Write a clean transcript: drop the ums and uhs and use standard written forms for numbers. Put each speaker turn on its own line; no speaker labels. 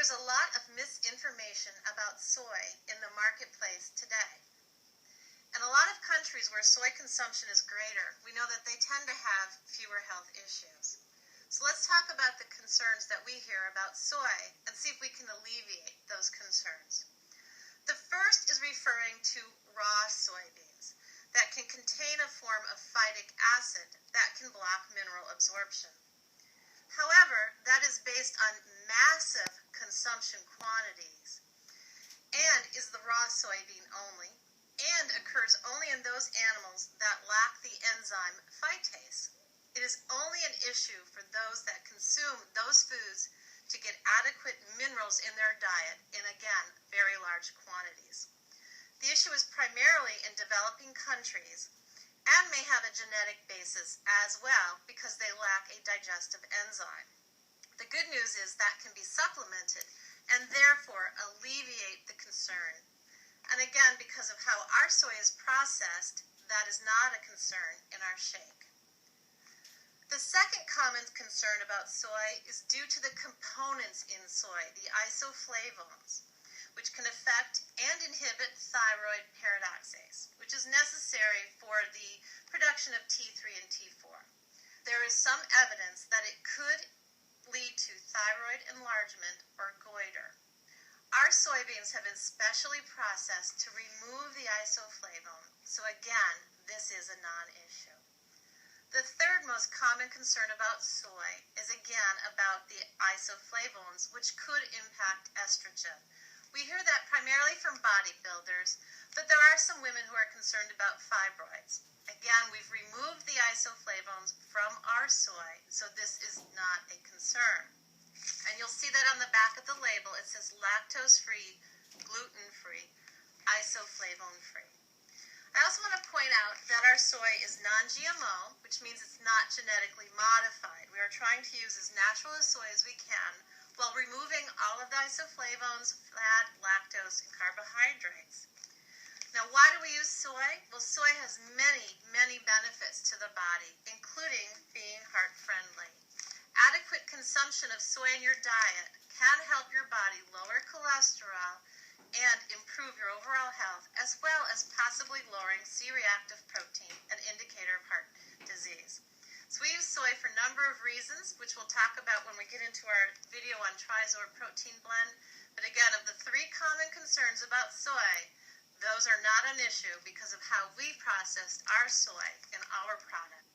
There's a lot of misinformation about soy in the marketplace today. In a lot of countries where soy consumption is greater, we know that they tend to have fewer health issues. So let's talk about the concerns that we hear about soy and see if we can alleviate those concerns. The first is referring to raw soybeans that can contain a form of phytic acid that can block mineral absorption. However, that is based on massive consumption quantities and is the raw soybean only and occurs only in those animals that lack the enzyme phytase. It is only an issue for those that consume those foods to get adequate minerals in their diet in, again, very large quantities. The issue is primarily in developing countries and may have a genetic basis as well because they lack a digestive enzyme. The good news is that can be supplemented and therefore alleviate the concern. And again, because of how our soy is processed, that is not a concern in our shake. The second common concern about soy is due to the components in soy, the isoflavones, which can affect and inhibit thyroid peroxidase, which is necessary for the production of T3 and T4. There is some evidence that it could lead to thyroid enlargement or goiter. Our soybeans have been specially processed to remove the isoflavone, so again, this is a non-issue. The third most common concern about soy is again about the isoflavones, which could impact estrogen. We hear that primarily from bodybuilders, but there are some women who are concerned about fibroids. Again, we've removed the isoflavones from our soy, so this is not a concern. And you'll see that on the back of the label, it says lactose-free, gluten-free, isoflavone-free. I also want to point out that our soy is non-GMO, which means it's not genetically modified. We are trying to use as natural a soy as we can while removing all of the isoflavones, fat, lactose, and carbohydrates. Now, why do we use soy? Well, soy has many benefits to the body, including being heart-friendly. Adequate consumption of soy in your diet can help your body lower cholesterol and improve your overall health, as well as possibly lowering C-reactive protein, an indicator of heart disease. So we use soy for a number of reasons, which we'll talk about when we get into our video on Trizor protein blend. But again, of the three common concerns about soy, those are not an issue because of how we processed our soy in our product.